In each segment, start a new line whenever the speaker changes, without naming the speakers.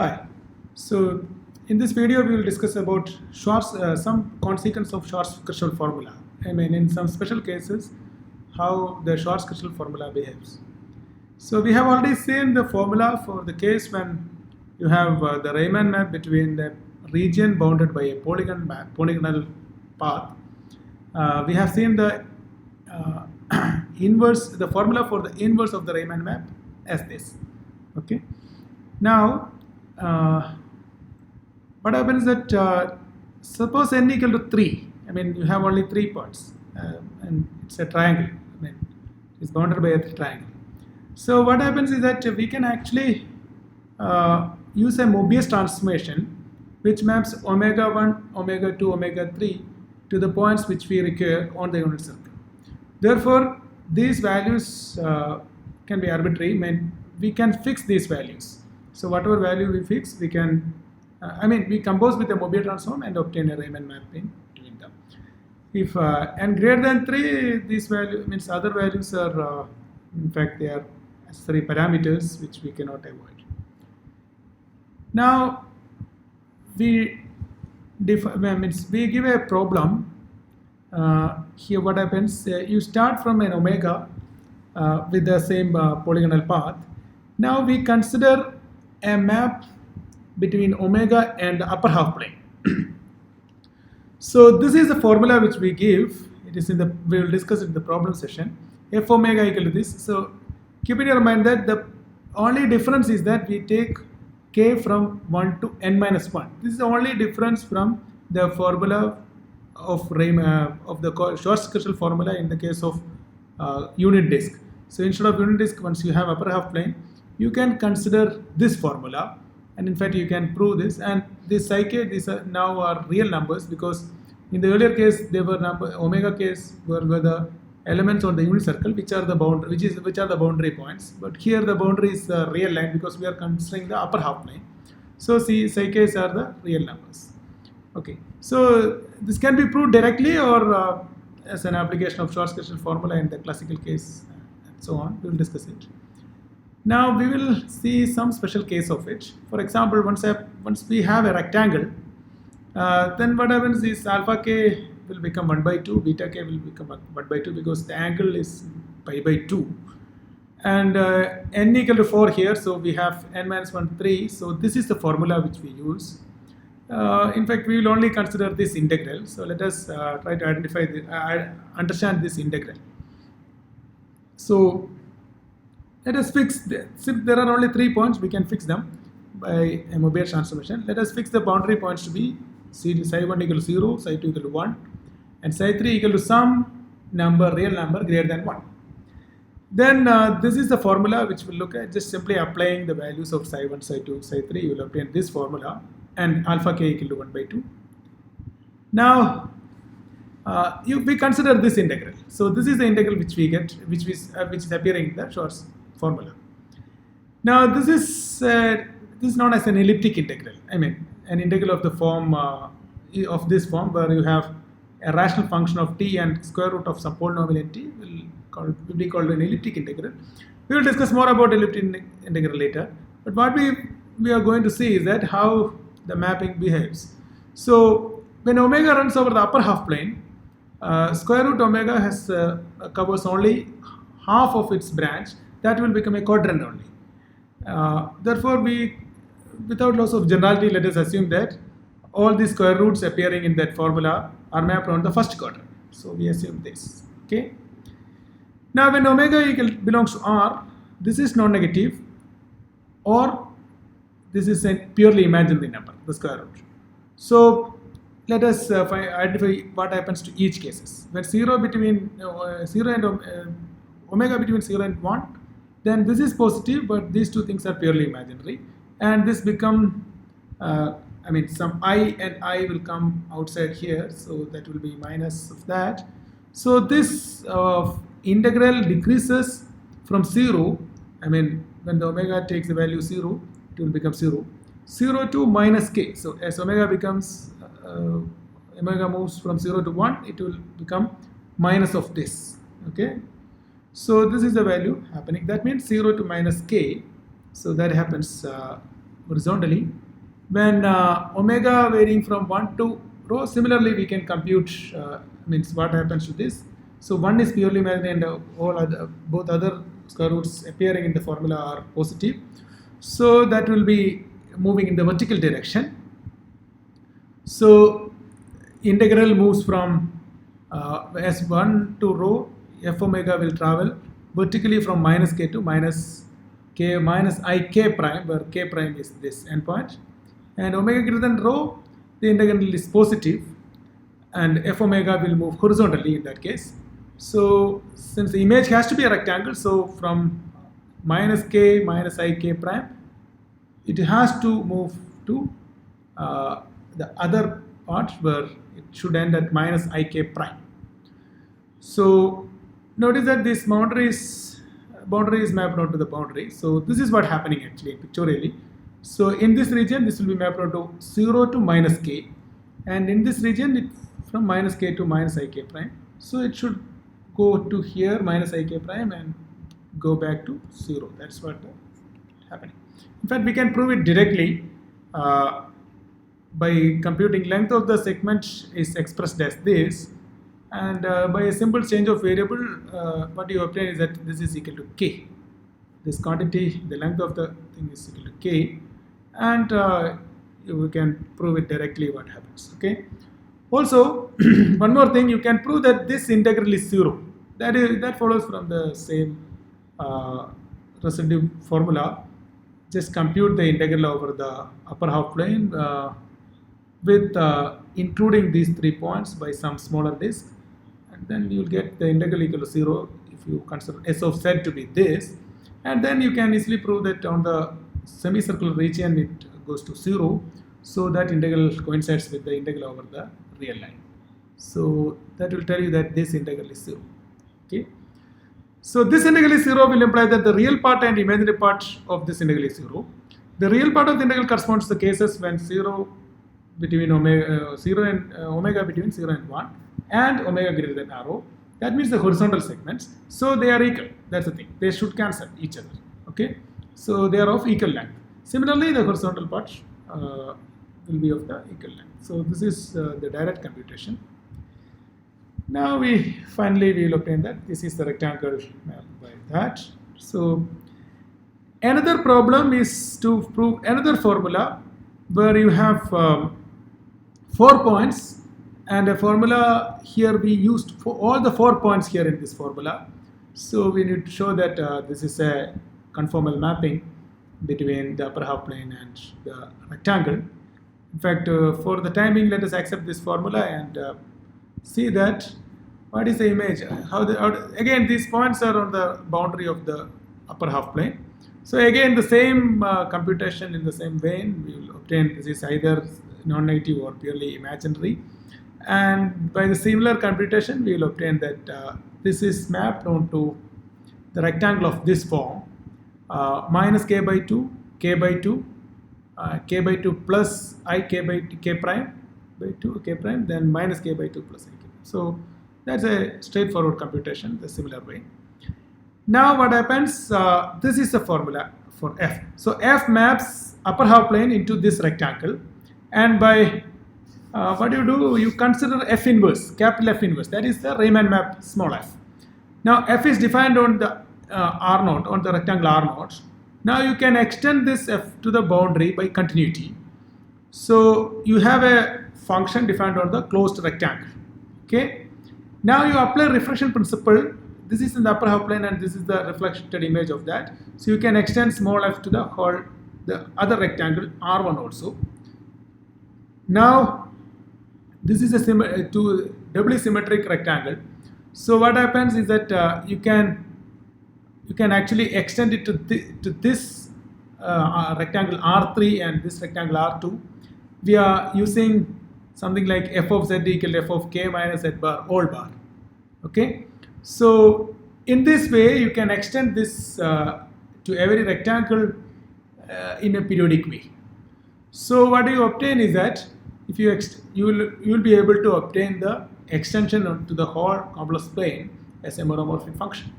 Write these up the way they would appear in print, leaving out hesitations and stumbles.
Hi. So in this video, we will discuss about some consequence of Schwarzschild formula. I mean, in some special cases, how the Schwarzschild formula behaves. So we have already seen the formula for the case when you have the Riemann map between the region bounded by a polygonal path. We have seen the the formula for the inverse of the Riemann map as this. Okay. Now, what happens that suppose n equal to 3. I mean, you have only 3 parts, and it's a triangle. I mean, it's bounded by a triangle. So what happens is that we can actually use a Mobius transformation which maps omega 1, omega 2, omega 3 to the points which we require on the unit circle. Therefore, these values can be arbitrary. I mean, we can fix these values. So whatever value we fix, we can, we compose with a Mobius transform and obtain a Riemann mapping between them. If n greater than 3, these value means other values are, in fact, they are necessary parameters which we cannot avoid. Now, we give a problem. Here, what happens? You start from an omega with the same polygonal path. Now we consider a map between omega and the upper half plane. So this is the formula which we give. It is we will discuss it in the problem session. F omega equal to this. So keep in your mind that the only difference is that we take k from 1 to n minus 1. This is the only difference from the formula of the Schwarzschild formula in the case of unit disk. So instead of unit disk, once you have upper half plane, you can consider this formula, and in fact you can prove this. And this psi k, these are now real numbers, because in the earlier case they were omega k's were the elements on the unit circle which are the boundary points. But here the boundary is the real line because we are considering the upper half plane. So see, psi k's are the real numbers. Okay, so this can be proved directly or as an application of Schwarzschild formula in the classical case, and so on. We will discuss it. Now we will see some special case of it. For example, once we have a rectangle, then what happens is alpha k will become 1 by 2, beta k will become 1 by 2 because the angle is pi by 2. And n equal to 4 here, so we have n minus 1, 3. So this is the formula which we use. In fact, we will only consider this integral. So let us try to understand this integral. So let us fix, since there are only 3 points, we can fix them by a Mobius transformation. Let us fix the boundary points to be psi 1 equal to 0, psi 2 equal to 1, and psi 3 equal to some real number greater than 1. Then this is the formula which we'll look at. Just simply applying the values of psi 1, psi 2, psi 3, you will obtain this formula, and alpha k equal to 1 by 2. Now, we consider this integral. So this is the integral which we get, which is appearing in the Schwarz formula. Now this is known as an elliptic integral. I mean, an integral of the form of this form, where you have a rational function of t and square root of some polynomial in t will be called an elliptic integral. We will discuss more about elliptic integral later. But what we are going to see is that how the mapping behaves. So when omega runs over the upper half plane, square root omega covers only half of its branch. That will become a quadrant only. Therefore, without loss of generality, let us assume that all the square roots appearing in that formula are mapped on the first quadrant. So we assume this. Okay. Now, when omega belongs to R, this is non-negative, or this is a purely imaginary number, the square root. So let us identify what happens to each cases. When omega between 0 and 1, then this is positive, but these two things are purely imaginary, and this become some I and I will come outside here, so that will be minus of that. So this integral decreases from 0. I mean, when the omega takes the value 0, it will become 0 to minus k. So as omega moves from 0 to 1, it will become minus of this. Okay. So this is the value happening. That means 0 to minus k. So that happens horizontally. When omega varying from 1 to rho, similarly we can compute means what happens to this. So 1 is purely imaginary and both other square roots appearing in the formula are positive. So that will be moving in the vertical direction. So integral moves from S1 to rho, f omega will travel vertically from minus k to minus k minus ik prime, where k prime is this endpoint. And omega greater than rho, the integral is positive, and f omega will move horizontally in that case. So since the image has to be a rectangle, so from minus k minus ik prime, it has to move to the other part where it should end at minus ik prime. So notice that this boundary is mapped onto the boundary. So this is what happening actually pictorially. So in this region, this will be mapped onto 0 to minus k, and in this region, it from minus k to minus ik prime. So it should go to here minus ik prime and go back to 0. That's what is happening. In fact, we can prove it directly by computing length of the segment is expressed as this, and by a simple change of variable, what you obtain is that this is equal to k. This quantity, the length of the thing is equal to k, and you can prove it directly what happens. Okay. Also, one more thing, you can prove that this integral is 0. That follows from the same residue formula. Just compute the integral over the upper half plane with including these 3 points by some smaller disk, and then you will get the integral equal to 0 if you consider s of z to be this, and then you can easily prove that on the semicircular region it goes to 0, so that integral coincides with the integral over the real line. So that will tell you that this integral is 0. Okay. So this integral is 0 will imply that the real part and imaginary part of this integral is 0. The real part of the integral corresponds to the cases when 0 between omega, 0 and omega between 0 and 1, and omega greater than rho. That means the horizontal segments. So they are equal. That's the thing. They should cancel each other. Okay. So they are of equal length. Similarly, the horizontal part will be of the equal length. So this is the direct computation. Now we will obtain that this is the rectangle mapped by that. So another problem is to prove another formula where you have 4 points, and a formula here we used for all the 4 points here in this formula. So we need to show that this is a conformal mapping between the upper half plane and the rectangle. In fact, for the time being, let us accept this formula and see that what is the image. Again, these points are on the boundary of the upper half plane. So again, the same computation in the same vein, we will obtain this is either non-negative or purely imaginary, and by the similar computation, we will obtain that this is mapped onto the rectangle of this form, minus k by 2, k by 2, k by 2 plus I k by k prime by 2 k prime, then minus k by 2 plus I k. So that's a straightforward computation the similar way. Now what happens, this is the formula for f. So f maps upper half plane into this rectangle, and by what do, you consider f inverse, capital F inverse, that is the Riemann map small f. Now f is defined on the R0, on the rectangle R0. Now you can extend this f to the boundary by continuity. So you have a function defined on the closed rectangle. Okay. Now you apply reflection principle. This is in the upper half plane and this is the reflected image of that. So you can extend small f to the other rectangle R1 also. Now this is a doubly symmetric rectangle. So what happens is that you can actually extend it to this rectangle R3 and this rectangle R2. We are using something like f of z equal to f of k minus z bar all bar. Okay. So in this way you can extend this to every rectangle in a periodic way. So what you obtain is that if you will be able to obtain the extension to the whole complex plane as a monomorphic function.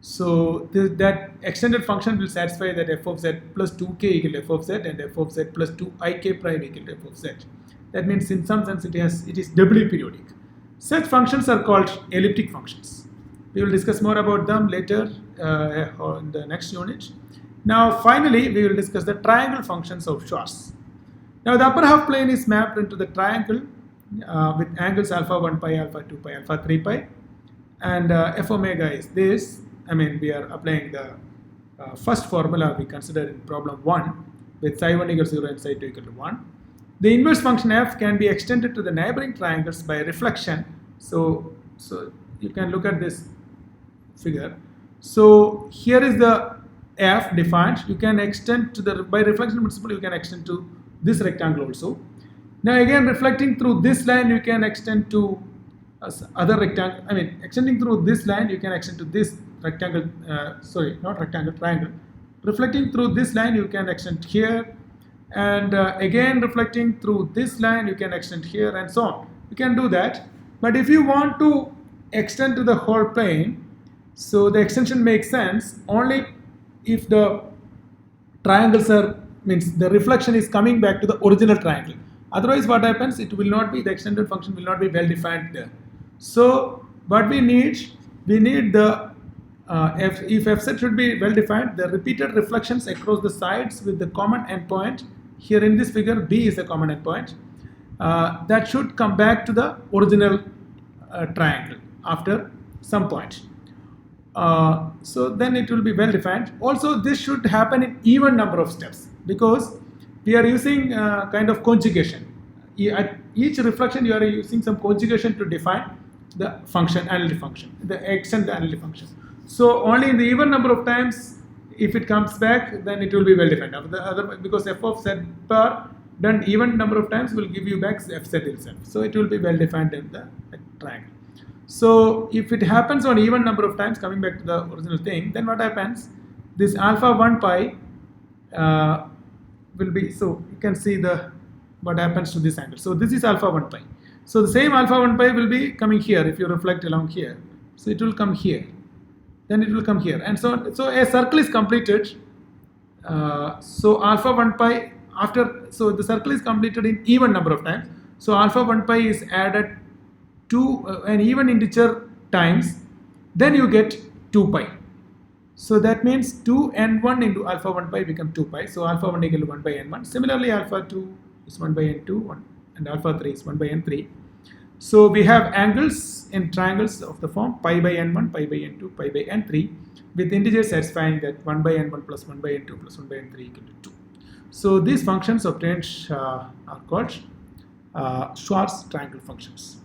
So that extended function will satisfy that f of z plus 2k equal to f of z and f of z plus 2ik prime equal to f of z. That means in some sense it is doubly periodic. Such functions are called elliptic functions. We will discuss more about them later in the next unit. Now finally we will discuss the triangle functions of Schwarz. Now the upper half plane is mapped into the triangle with angles alpha 1 pi, alpha 2 pi, alpha 3 pi, and f omega is this. I mean, we are applying the first formula we considered in problem 1 with psi 1 equal to 0 and psi 2 equal to 1. The inverse function f can be extended to the neighboring triangles by reflection. So you can look at this figure. So here is the f defined. You can extend to the, by reflection principle, you can extend to this rectangle also. Now again, reflecting through this line, you can extend to other rectangle. I mean, extending through this line, you can extend to this rectangle. Sorry, not rectangle, triangle. Reflecting through this line, you can extend here, and again reflecting through this line, you can extend here, and so on. You can do that. But if you want to extend to the whole plane, so the extension makes sense only if the triangles are, means the reflection is coming back to the original triangle. Otherwise what happens, it will not be, the extended function will not be well defined there. So what we need the if fz should be well defined, the repeated reflections across the sides with the common endpoint. Here in this figure, B is the common endpoint. That should come back to the original triangle after some point. So then it will be well defined. Also, this should happen in even number of steps because we are using kind of conjugation. At each reflection, you are using some conjugation to define the function, analytic function, the extend the analytic function. So only in the even number of times, if it comes back, then it will be well defined. Because f of z per done even number of times will give you back fz itself. So it will be well defined in the triangle. So if it happens on even number of times coming back to the original thing, then what happens? This alpha 1 pi will be, so you can see the what happens to this angle. So this is alpha 1 pi. So the same alpha 1 pi will be coming here if you reflect along here. So it will come here. Then it will come here. And so a circle is completed. So alpha 1 pi after, so the circle is completed in even number of times. So alpha 1 pi is added to an even integer times, then you get 2 pi. So that means 2n1 into alpha 1 pi become 2 pi. So alpha 1 equal to 1 by n1. Similarly, alpha 2 is 1 by n2 and alpha 3 is 1 by n3. So we have angles in triangles of the form pi by n1, pi by n2, pi by n3 with integers satisfying that 1 by n1 plus 1 by n2 plus 1 by n3 equal to 2. So these functions obtained are called Schwarz triangle functions.